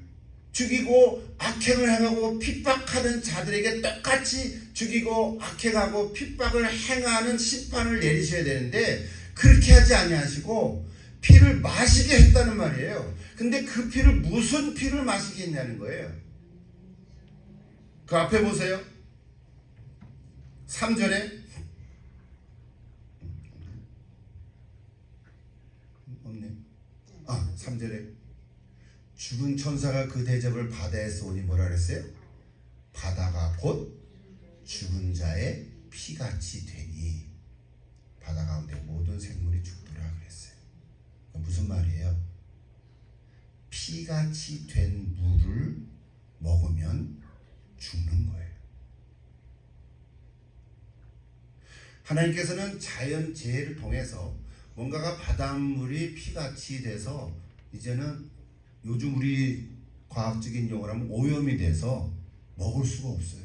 죽이고 악행을 행하고 핍박하는 자들에게 똑같이 죽이고 악행하고 핍박을 행하는 심판을 내리셔야 되는데 그렇게 하지 아니하시고 피를 마시게 했다는 말이에요. 근데 그 피를 무슨 피를 마시게 했냐는 거예요. 그 앞에 보세요. 3절에 없네. 3절에 죽은 천사가 그 대접을 바다에 쏘니 뭐라 그랬어요? 바다가 곧 죽은 자의 피같이 되니 바다 가운데 모든 생물이 죽더라 그랬어요. 무슨 말이에요? 피같이 된 물을 먹으면 죽는 거예요. 하나님께서는 자연재해를 통해서 뭔가가 바닷물이 피같이 돼서 이제는 요즘 우리 과학적인 용어로 하면 오염이 돼서 먹을 수가 없어요.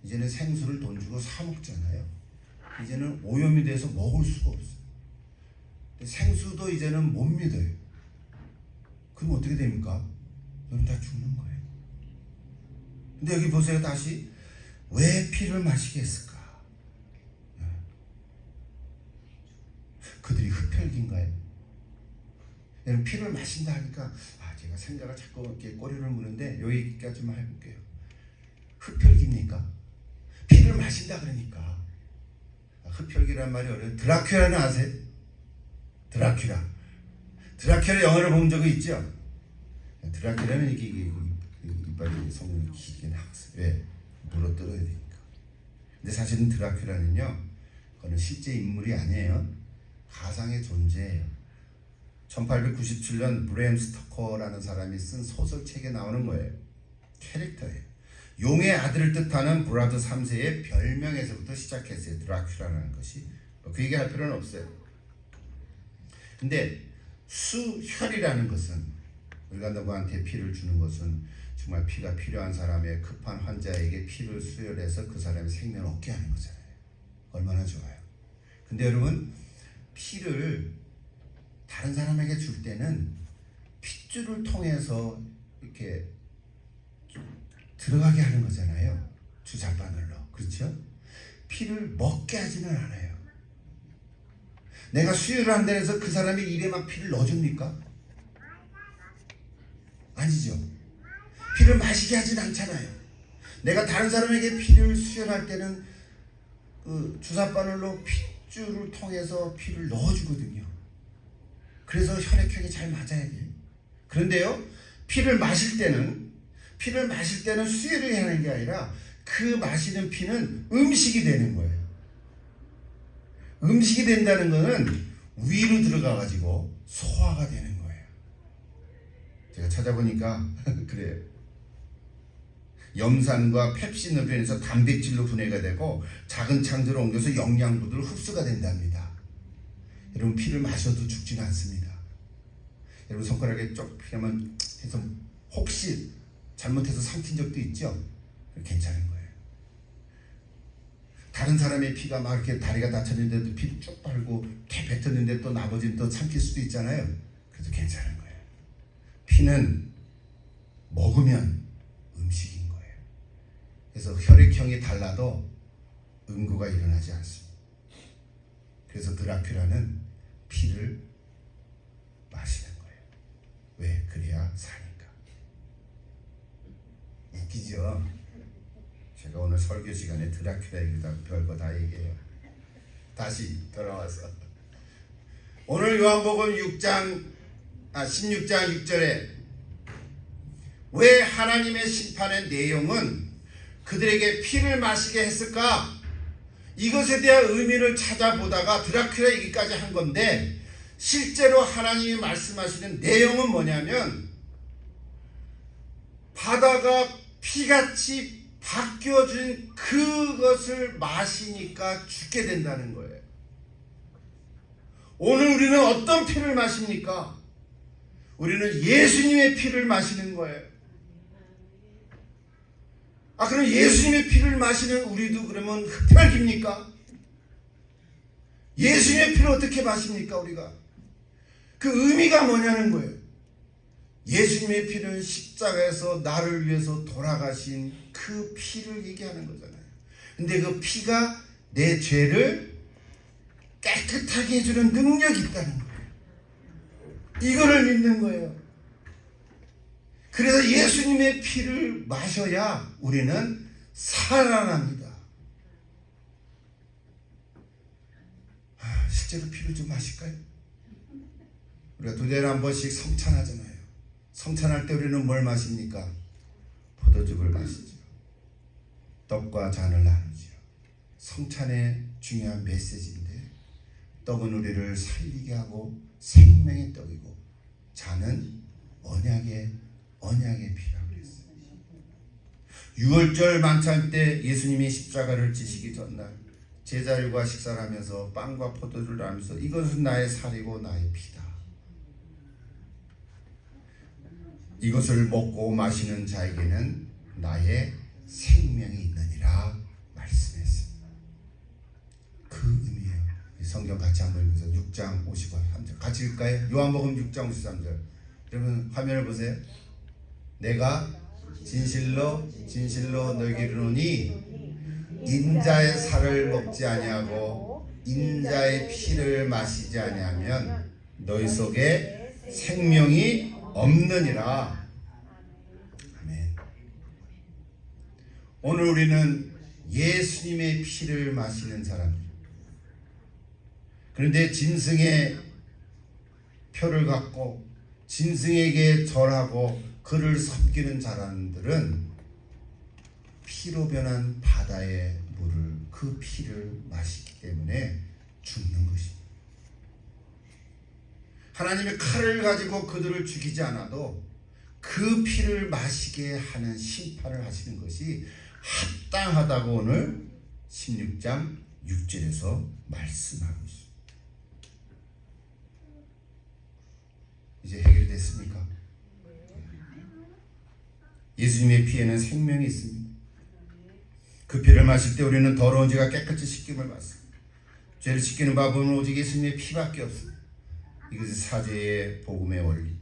이제는 생수를 돈 주고 사 먹잖아요. 이제는 오염이 돼서 먹을 수가 없어요. 생수도 이제는 못 믿어요. 그럼 어떻게 됩니까? 여러분 다 죽는 거예요. 근데 여기 보세요. 다시 왜 피를 마시게 했을까? 그들이 흡혈귀인가요? 여러분 피를 마신다 하니까 제가 생각을 자꾸 이렇게 꼬리를 무는데 여기까지만 해볼게요. 흡혈귀입니까? 피를 마신다 그러니까 흡혈귀란 말이 어려워요. 드라큘라는 아세요? 드라큘라 영화를 본 적이 있죠? 드라큘라는 이게 이빨이 성능이 기긴 학습. 왜? 물어뜯어야 되니까. 근데 사실은 드라큘라는요, 그거는 실제 인물이 아니에요. 가상의 존재예요. 1897년 브램 스토커라는 사람이 쓴 소설책에 나오는 거예요. 캐릭터예요. 용의 아들을 뜻하는 브라드 3세의 별명에서부터 시작했어요. 드라큘라라는 것이. 그 얘기할 필요는 없어요. 근데 수혈이라는 것은, 우리가 누구한테 피를 주는 것은 정말 피가 필요한 사람의 급한 환자에게 피를 수혈해서 그 사람의 생명을 얻게 하는 거잖아요. 얼마나 좋아요. 근데 여러분, 피를 다른 사람에게 줄 때는 핏줄을 통해서 이렇게 들어가게 하는 거잖아요. 주사바늘로. 그렇죠? 피를 먹게 하지는 않아요. 내가 수혈을 한다 해서 그 사람의 입에 막 피를 넣어줍니까? 아니죠. 피를 마시게 하진 않잖아요. 내가 다른 사람에게 피를 수혈할 때는 그 주사바늘로 핏줄을 통해서 피를 넣어주거든요. 그래서 혈액형이 잘 맞아야 돼요. 그런데요, 피를 마실 때는 수혈을 하는 게 아니라 그 마시는 피는 음식이 되는 거예요. 음식이 된다는 것은 위로 들어가가지고 소화가 되는 거예요. 제가 찾아보니까 그래요. 염산과 펩신으로 인해서 단백질로 분해가 되고 작은 창들로 옮겨서 영양분으로 흡수가 된답니다. 여러분 피를 마셔도 죽지는 않습니다. 여러분 손가락에 쪽 피하면 해서 혹시 잘못해서 삼킨 적도 있죠? 괜찮은 거예요. 다른 사람의 피가 막 이렇게 다리가 다쳤는데도 피를 쭉 빨고 개 뱉었는데 또 나머지는 또 삼킬 수도 있잖아요. 그래도 괜찮은 거예요. 피는 먹으면 음식인 거예요. 그래서 혈액형이 달라도 응고가 일어나지 않습니다. 그래서 드라큘라는 피를 마시는 거예요. 왜? 그래야 사니까. 웃기죠? 제가 오늘 설교 시간에 드라큘라 얘기다 별거 다 얘기해요. 다시 돌아와서 오늘 요한복음 16장 6절에 왜 하나님의 심판의 내용은 그들에게 피를 마시게 했을까? 이것에 대한 의미를 찾아보다가 드라큘라 얘기까지 한 건데, 실제로 하나님이 말씀하시는 내용은 뭐냐면 바다가 피같이 바뀌어진 그것을 마시니까 죽게 된다는 거예요. 오늘 우리는 어떤 피를 마십니까? 우리는 예수님의 피를 마시는 거예요. 그럼 예수님의 피를 마시는 우리도 그러면 흡혈귀입니까? 예수님의 피를 어떻게 마십니까 우리가? 그 의미가 뭐냐는 거예요. 예수님의 피는 십자가에서 나를 위해서 돌아가신 그 피를 얘기하는 거잖아요. 근데 그 피가 내 죄를 깨끗하게 해주는 능력이 있다는 거예요. 이거를 믿는 거예요. 그래서 예수님의 피를 마셔야 우리는 살아납니다. 실제로 피를 좀 마실까요? 우리가 2달에 한 번씩 성찬하잖아요. 성찬할 때 우리는 뭘 마십니까? 포도즙을 마시죠. 떡과 잔을 나누죠. 성찬의 중요한 메시지인데, 떡은 우리를 살리게 하고 생명의 떡이고, 잔은 언약의 피라고 그랬어요. 6월절 만찬 때 예수님이 십자가를 지시기 전날 제자들과 식사를 하면서 빵과 포도주를 나누면서 이것은 나의 살이고 나의 피다. 이것을 먹고 마시는 자에게는 나의 생명이 있느니라 말씀했습니다. 그 의미예요. 성경 같이 한번 읽어서 6장 53절 같이 읽을까요? 요한복음 6장 53절 여러분 화면을 보세요. 내가 진실로 진실로 너에게 이르노니 인자의 살을 먹지 아니하고 인자의 피를 마시지 아니하면 너희 속에 생명이 없느니라. 아멘. 오늘 우리는 예수님의 피를 마시는 사람들. 그런데 짐승의 표를 갖고 짐승에게 절하고 그를 섬기는 사람들은 피로 변한 바다의 물을, 그 피를 마시기 때문에 죽는 것입니다. 하나님의 칼을 가지고 그들을 죽이지 않아도 그 피를 마시게 하는 심판을 하시는 것이 합당하다고 오늘 16장 6절에서 말씀하고 있습니다. 이제 해결이 됐습니까? 예수님의 피에는 생명이 있습니다. 그 피를 마실 때 우리는 더러운 죄가 깨끗이 씻김을 받습니다. 죄를 씻기는 방법은 오직 예수님의 피밖에 없습니다. 이것이 사죄의 복음의 원리.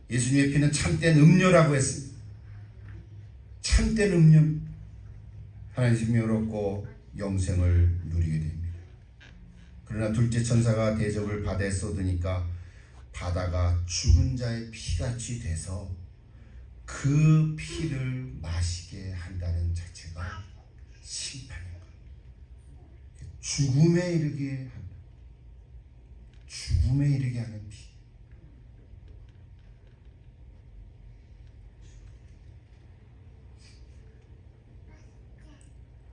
예수님의 피는 참된 음료라고 했습니다. 참된 음료. 하나님의 생명을 얻고 영생을 누리게 됩니다. 그러나 둘째 천사가 대접을 바다에 쏟으니까 바다가 죽은 자의 피같이 돼서 그 피를 마시게 한다는 자체가 심판인 거예요. 죽음에 이르게 한다. 죽음에 이르게 하는 피.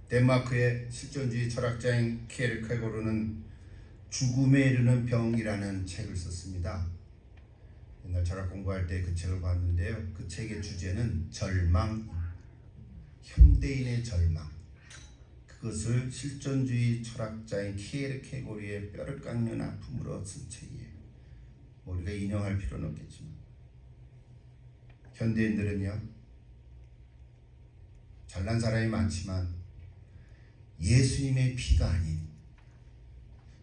덴마크의 실존주의 철학자인 키에르케고르는 죽음에 이르는 병이라는 책을 썼습니다. 옛날 철학 공부할 때 그 책을 봤는데요. 그 책의 주제는 절망, 현대인의 절망. 그것을 실존주의 철학자인 키에르케고르의 뼈를 깎는 아픔으로 쓴 책이에요. 우리가 인용할 필요는 없겠지만 현대인들은요, 잘난 사람이 많지만 예수님의 피가 아닌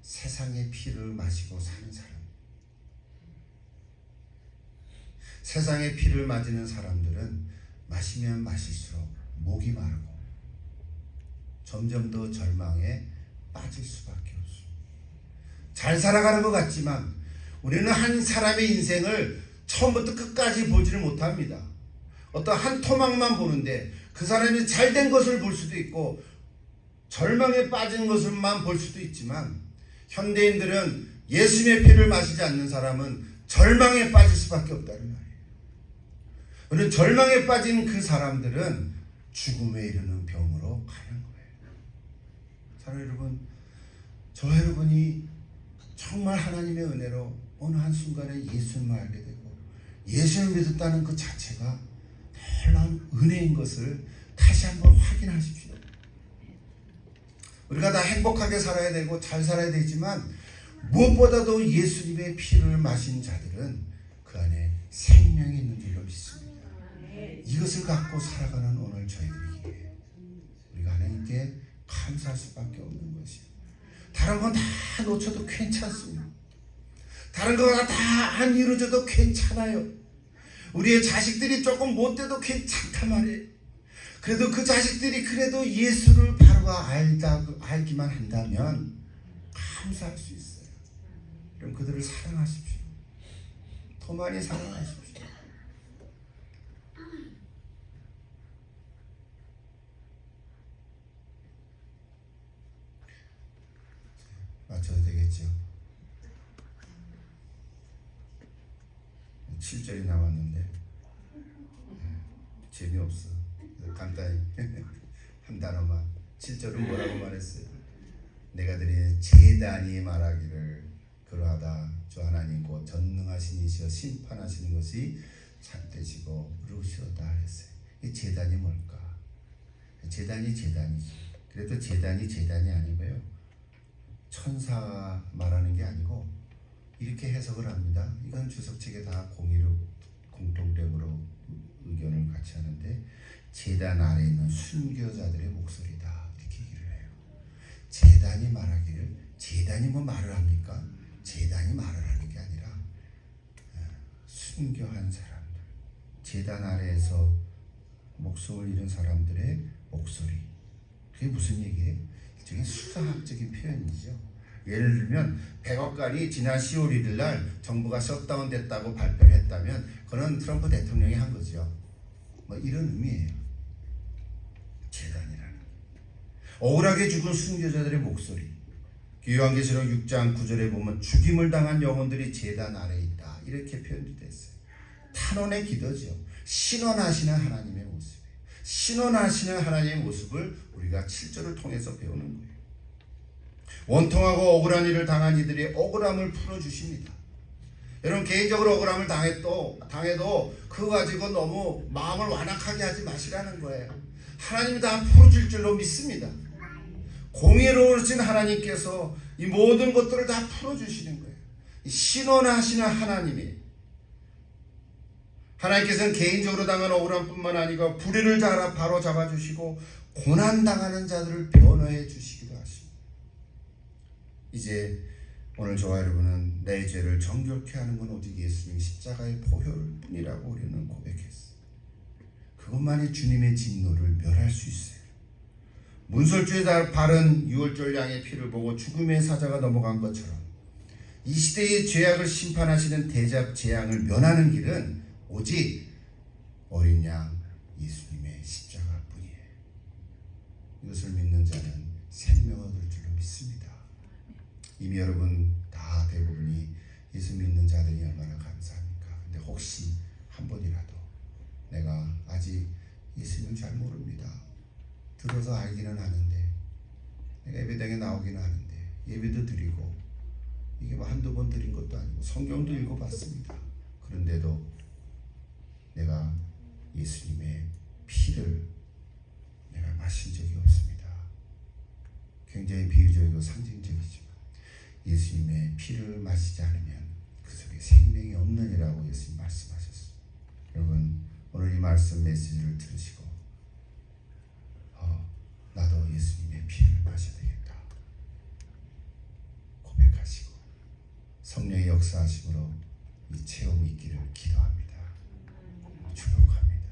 세상의 피를 마시고 사는 사람. 세상의 피를 맞는 사람들은 마시면 마실수록 목이 마르고 점점 더 절망에 빠질 수밖에 없습니다. 잘 살아가는 것 같지만 우리는 한 사람의 인생을 처음부터 끝까지 보지를 못합니다. 어떤 한 토막만 보는데 그 사람이 잘된 것을 볼 수도 있고 절망에 빠진 것을만 볼 수도 있지만 현대인들은 예수님의 피를 마시지 않는 사람은 절망에 빠질 수밖에 없다는 말이에요. 우리는 절망에 빠진 그 사람들은 죽음에 이르는 병으로 가는 거예요. 사랑하는 여러분, 저 여러분이 정말 하나님의 은혜로 어느 한순간에 예수님을 알게 되고 예수를 믿었다는 그 자체가 놀라운 은혜인 것을 다시 한번 확인하십시오. 우리가 다 행복하게 살아야 되고 잘 살아야 되지만 무엇보다도 예수님의 피를 마신 자들은 그 안에 생명이 있는 줄로 믿습니다. 이것을 갖고 살아가는 오늘 저희들에게 우리가 하나님께 감사할 수밖에 없는 것이에요. 다른 건 다 놓쳐도 괜찮습니다. 다른 거가 다 안 이루어져도 괜찮아요. 우리의 자식들이 조금 못돼도 괜찮단 말이에요. 그래도 그 자식들이 그래도 예수를 바로가 알기만 한다면 감사할 수 있어요. 그럼 그들을 사랑하십시오. 더 많이 사랑하십시오. 맞춰도 되겠죠? 7절이 남았는데 재미없어. 간단히 한 단어만. 7절은 뭐라고 말했어요? 내가 드리는 제단이 말하기를 그러하다 주 하나님 곧 전능하신 이시여 심판하시는 것이 참되시고 의로우시도다 했어요. 이 제단이 뭘까? 제단이 제단이지. 그래도 제단이 제단이 아니고요, 천사가 말하는 게 아니고 이렇게 해석을 합니다. 이건 주석책에 다 공의로 공통적으로 의견을 같이 하는데, 제단 아래에 있는 순교자들의 목소리다 이렇게 얘기를 해요. 제단이 말하기를, 제단이 뭐 말을 합니까? 제단이 말을 하는 게 아니라 순교한 사람들, 제단 아래에서 목숨을 잃은 사람들의 목소리. 그게 무슨 얘기예요? 일종의 수사학적인 표현이죠. 예를 들면 100억간이 지난 10월 1일 날 정부가 셧다운 됐다고 발표를 했다면 그건 트럼프 대통령이 한 거죠. 뭐 이런 의미예요. 재단이라는 억울하게 죽은 순교자들의 목소리. 요한계시록 6장 9절에 보면 죽임을 당한 영혼들이 제단 아래에 있다 이렇게 표현이 됐어요. 탄원의 기도죠. 신원하시는 하나님의 모습이에요. 신원하시는 하나님의 모습을 우리가 7절을 통해서 배우는 거예요. 원통하고 억울한 일을 당한 이들의 억울함을 풀어주십니다. 여러분 개인적으로 억울함을 당해도 그거 가지고 너무 마음을 완악하게 하지 마시라는 거예요. 하나님이 다 풀어줄 줄로 믿습니다. 공의로우신 하나님께서 이 모든 것들을 다 풀어주시는 거예요. 신원하시는 하나님께서는 개인적으로 당한 억울함뿐만 아니라 불의를 바로 잡아주시고 고난당하는 자들을 변호해 주시기도 하십니다. 이제 오늘 저와 여러분은 내 죄를 정결케 하는 건 오직 예수님의 십자가의 보혈 뿐이라고 우리는 고백했어요. 그것만이 주님의 진노를 멸할 수 있어요. 문설주에 바른 유월절 양의 피를 보고 죽음의 사자가 넘어간 것처럼 이 시대의 죄악을 심판하시는 대접 재앙을 면하는 길은 오직 어린 양 예수님의 십자가뿐이에요. 이것을 믿는 자는 생명을 얻을 줄로 믿습니다. 이미 여러분 다 대부분이 예수 믿는 자들이 얼마나 감사합니까? 근데 혹시 한 번이라도 내가 아직 예수님을 잘 모릅니다. 들어서 알기는 하는데 내가 예배당에 나오기는 하는데 예배도 드리고 이게 뭐 한두 번 드린 것도 아니고 성경도 읽어봤습니다. 그런데도 내가 예수님의 피를 내가 마신 적이 없습니다. 굉장히 비유적이고 상징적이지만 예수님의 피를 마시지 않으면 그 속에 생명이 없느니라고 예수님 말씀하셨습니다. 여러분 오늘 이 말씀 메시지를 들으시고 나도 예수님의 피를 마셔야 되겠다 고백하시고 성령의 역사하심으로 이 체험이 있기를 기도합니다. 축복합니다.